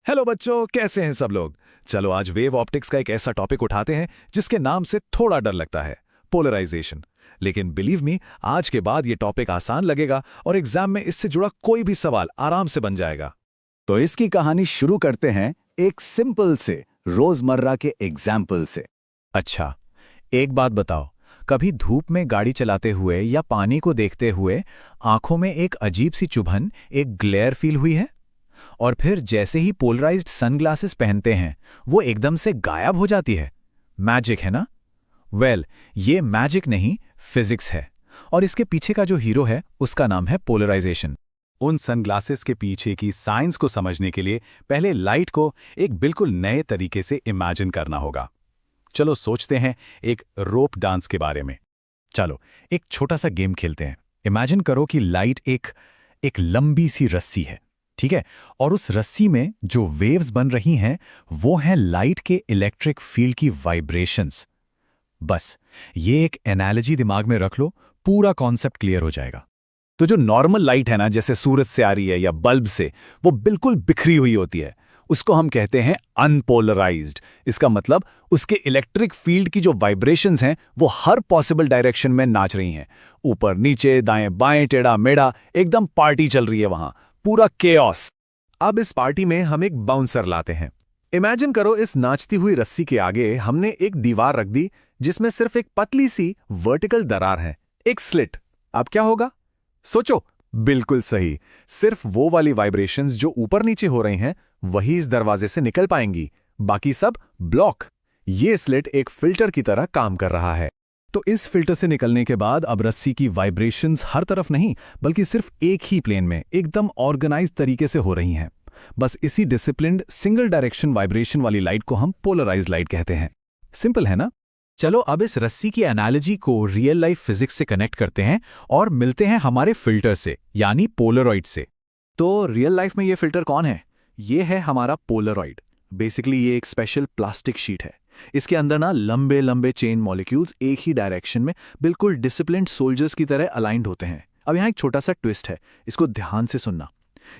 Hello बच्चों, कैसे हैं सब लोग। चलो आज वेव ऑप्टिक्स का एक ऐसा टॉपिक उठाते हैं जिसके नाम से थोड़ा डर लगता है, पोलराइजेशन। लेकिन बिलीव मी, आज के बाद ये टॉपिक आसान लगेगा और एग्जाम में इससे जुड़ा कोई भी सवाल आराम से बन जाएगा। तो इसकी कहानी शुरू करते हैं एक सिंपल से रोजमर्रा के एग्जाम्पल से। अच्छा, एक बात बताओ, कभी धूप में गाड़ी चलाते हुए या पानी को देखते हुए आंखों में एक अजीब सी चुभन, एक ग्लेयर फील हुई है? और फिर जैसे ही पोलराइज्ड सनग्लासेस पहनते हैं वो एकदम से गायब हो जाती है। मैजिक है ना? वेल, ये मैजिक नहीं, फिजिक्स है। और इसके पीछे का जो हीरो है उसका नाम है पोलराइजेशन। उन सनग्लासेस के पीछे की साइंस को समझने के लिए पहले लाइट को एक बिल्कुल नए तरीके से इमेजिन करना होगा। चलो सोचते हैं एक रोप डांस के बारे में। चलो एक छोटा सा गेम खेलते हैं। इमेजिन करो कि लाइट एक लंबी सी रस्सी है, ठीक है? और उस रस्सी में जो वेव्स बन रही हैं वो हैं लाइट के इलेक्ट्रिक फील्ड की वाइब्रेशंस। बस ये एक एनालॉजी दिमाग में रख लो, पूरा कॉन्सेप्ट क्लियर हो जाएगा। तो जो नॉर्मल लाइट है ना, जैसे सूरज से आ रही है या बल्ब से, वो बिल्कुल बिखरी हुई होती है। उसको हम कहते हैं अनपोलराइज्ड। इसका मतलब उसके इलेक्ट्रिक फील्ड की जो वाइब्रेशंस हैं वो हर पॉसिबल डायरेक्शन में नाच रही हैं। ऊपर नीचे, दाएं बाएं, टेढ़ा मेढ़ा, एकदम पार्टी चल रही है वहां, पूरा केओस। अब इस पार्टी में हम एक बाउंसर लाते हैं। इमेजिन करो इस नाचती हुई रस्सी के आगे हमने एक दीवार रख दी जिसमें सिर्फ एक पतली सी वर्टिकल दरार है, एक स्लिट। अब क्या होगा? सोचो। बिल्कुल सही, सिर्फ वो वाली वाइब्रेशंस जो ऊपर नीचे हो रही हैं वही इस दरवाजे से निकल पाएंगी, बाकी सब ब्लॉक। ये स्लिट एक फिल्टर की तरह काम कर रहा है। तो इस फिल्टर से निकलने के बाद अब रस्सी की वाइब्रेशंस हर तरफ नहीं बल्कि सिर्फ एक ही प्लेन में एकदम ऑर्गेनाइज तरीके से हो रही हैं। बस इसी डिसिप्लिन्ड सिंगल डायरेक्शन वाइब्रेशन वाली लाइट को हम पोलराइज्ड लाइट कहते हैं। सिंपल है ना? चलो अब इस रस्सी की एनालॉजी को रियल लाइफ फिजिक्स से कनेक्ट करते हैं और मिलते हैं हमारे फिल्टर से, यानी पोलरॉइड से। तो रियल लाइफ में ये फिल्टर कौन है? ये है हमारा पोलरॉइड। बेसिकली ये एक स्पेशल प्लास्टिक शीट है। इसके अंदर ना लंबे लंबे चेन मॉलिक्यूल्स एक ही डायरेक्शन में बिल्कुल डिसिप्लिन्ड सोल्जर्स की तरह अलाइंड होते हैं। अब यहाँ एक छोटा सा ट्विस्ट है, इसको ध्यान से सुनना।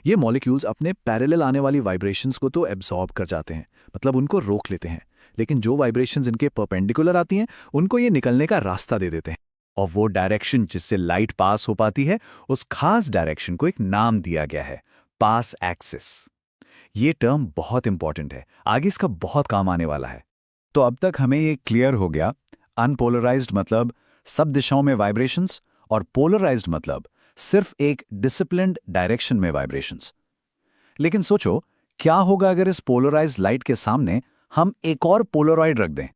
ये मॉलिक्यूल्स अपने पैरेलल आने वाली वाइब्रेशंस को तो एब्जॉर्ब कर जाते हैं, मतलब उनको रोक लेते हैं, लेकिन जो वाइब्रेशंस इनके परपेंडिकुलर आती हैं उनको ये निकलने का रास्ता दे देते हैं। और वो डायरेक्शन जिससे लाइट पास हो पाती है, उस खास डायरेक्शन को एक नाम दिया गया है, पास एक्सिस। ये टर्म बहुत इंपॉर्टेंट है, आगे इसका बहुत काम आने वाला है। तो अब तक हमें ये क्लियर हो गया, अनपोलराइज्ड मतलब सब दिशाओं में वाइब्रेशंस और पोलराइज्ड मतलब सिर्फ एक डिसिप्लिन्ड डायरेक्शन में वाइब्रेशंस। लेकिन सोचो, क्या होगा अगर इस पोलराइज्ड लाइट के सामने हम एक और पोलरॉइड रख दें?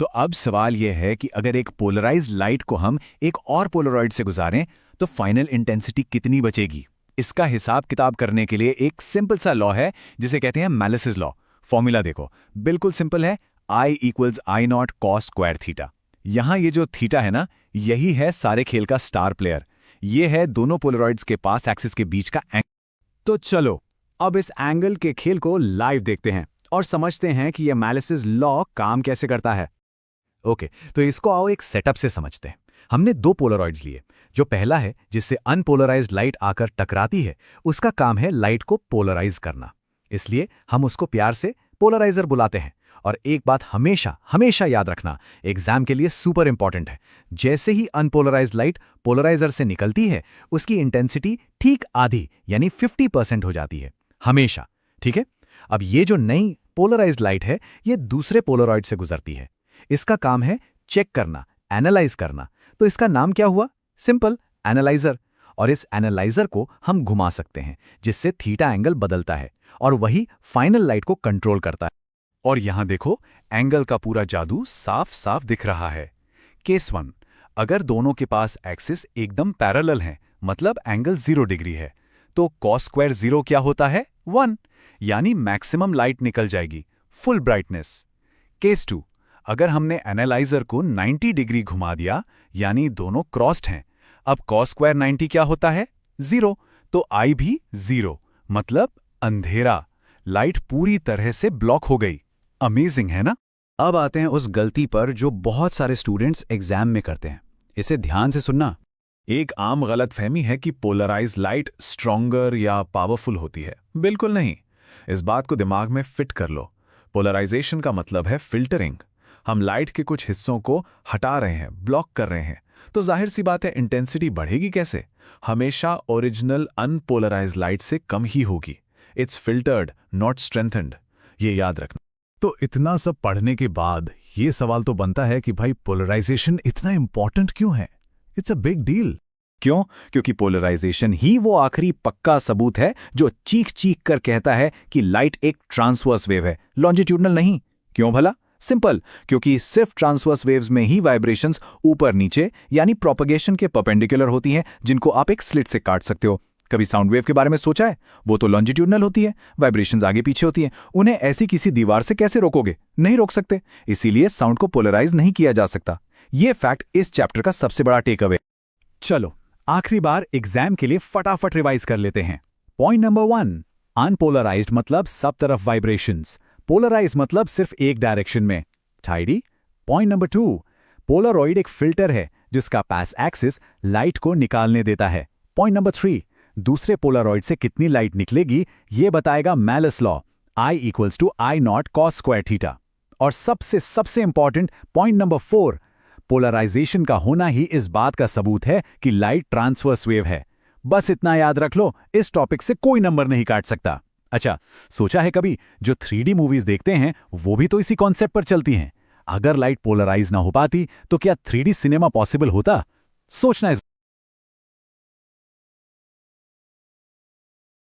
तो अब सवाल यह है कि अगर एक पोलराइज्ड लाइट को हम एक और पोलरॉइड से गुजारें तो फाइनल इंटेंसिटी कितनी बचेगी? इसका हिसाब किताब करने के लिए एक सिंपल सा लॉ है जिसे कहते हैं मैलिसिस लॉ। फॉर्मूला देखो, बिल्कुल सिंपल है, I = I0 cos square theta. यहां ये जो थीटा है ना, यही है सारे खेल का स्टार प्लेयर। ये है दोनों पोलरॉइड्स के पास एक्सिस के बीच का एंगल। तो चलो अब इस एंगल के खेल को लाइव देखते हैं और समझते हैं कि यह मैलिसिस लॉ काम कैसे करता है। ओके, तो इसको आओ एक सेटअप से समझते हैं। हमने दो पोलरॉइड्स लिए। जो पहला है जिससे अनपोलराइज्ड लाइट आकर टकराती है, उसका काम है लाइट को पोलराइज करना, इसलिए हम उसको प्यार से पोलराइजर बुलाते हैं। और एक बात हमेशा हमेशा याद रखना, एग्जाम के लिए सुपर इंपॉर्टेंट है, जैसे ही अनपोलराइज्ड लाइट पोलराइजर से निकलती है उसकी इंटेंसिटी ठीक आधी यानी 50% हो जाती है, हमेशा। ठीक है? अब ये जो नई पोलराइज्ड लाइट है ये दूसरे पोलरॉइड से गुजरती है। इसका काम है चेक करना, एनालाइज करना। तो इसका नाम क्या हुआ? Simple, analyser. और इस एनालाइजर को हम घुमा सकते हैं जिससे थीटा एंगल बदलता है और वही फाइनल लाइट को कंट्रोल करता है। और यहां देखो, एंगल का पूरा जादू साफ साफ दिख रहा है। केस 1, अगर दोनों के पास एक्सिस एकदम पैरेलल हैं, मतलब एंगल 0 डिग्री है, तो कॉस स्क्वायर 0 क्या होता है? 1, यानी मैक्सिमम लाइट निकल जाएगी, फुल ब्राइटनेस। केस 2, अगर हमने एनालाइजर को 90 डिग्री घुमा दिया, यानी दोनों क्रॉस्ड हैं, अब कॉस स्क्वायर 90 क्या होता है? 0, तो आई भी 0, मतलब अंधेरा। लाइट पूरी तरह से ब्लॉक हो गई। अमेजिंग है ना? अब आते हैं उस गलती पर जो बहुत सारे स्टूडेंट्स एग्जाम में करते हैं। इसे ध्यान से सुनना। एक आम गलतफहमी है कि पोलराइज्ड लाइट स्ट्रॉन्गर या पावरफुल होती है। बिल्कुल नहीं। इस बात को दिमाग में फिट कर लो। पोलराइजेशन का मतलब है फिल्टरिंग। हम लाइट के कुछ हिस्सों को हटा रहे हैं, ब्लॉक कर रहे हैं, तो जाहिर सी बात है इंटेंसिटी बढ़ेगी कैसे? हमेशा ओरिजिनल अनपोलराइज्ड लाइट से कम ही होगी। It's filtered, not strengthened. ये याद रखना। तो इतना सब पढ़ने के बाद ये सवाल तो बनता है कि भाई पोलराइजेशन इतना इंपॉर्टेंट क्यों है? It's a big deal. क्यों? क्योंकि पोलराइजेशन ही वो आखिरी पक्का सबूत है जो चीख चीख कर कहता है कि लाइट एक ट्रांसवर्स वेव है, लॉन्जिट्यूडनल नहीं। क्यों भला? सिंपल, क्योंकि सिर्फ ट्रांसवर्स वेव्स में ही वाइब्रेशंस ऊपर नीचे यानी प्रोपगेशन के परपेंडिकुलर होती हैं, जिनको आप एक स्लिट से काट सकते हो। कभी साउंड वेव के बारे में सोचा है? वो तो लॉन्जिट्यूडनल होती है, वाइब्रेशंस आगे पीछे होती हैं। उन्हें ऐसी किसी दीवार से कैसे रोकोगे? नहीं रोक सकते। इसीलिए साउंड को पोलराइज नहीं किया जा सकता। ये फैक्ट इस चैप्टर का सबसे बड़ा टेक अवे। चलो आखिरी बार एग्जाम के लिए फटाफट रिवाइज कर लेते हैं। पॉइंट नंबर 1, अनपोलराइज्ड मतलब सब तरफ वाइब्रेशंस, पोलराइज मतलब सिर्फ एक डायरेक्शन में। टाइडी। पॉइंट नंबर 2, पोलरॉइड एक फिल्टर है जिसका पास एक्सिस लाइट को निकालने देता है। पॉइंट नंबर 3, दूसरे पोलरॉइड से कितनी लाइट निकलेगी ये बताएगा malleus law, I = I0 cos square theta. और सबसे इंपॉर्टेंट पॉइंट नंबर 4, पोलराइजेशन का होना ही इस बात का सबूत है कि लाइट ट्रांसवर्स वेव है। बस इतना याद रख लो, इस टॉपिक से कोई नंबर नहीं काट सकता। अच्छा, सोचा है कभी जो 3D मूवीज देखते हैं वो भी तो इसी कॉन्सेप्ट पर चलती हैं। अगर लाइट पोलराइज ना हो पाती तो क्या 3D सिनेमा पॉसिबल होता? सोचना इस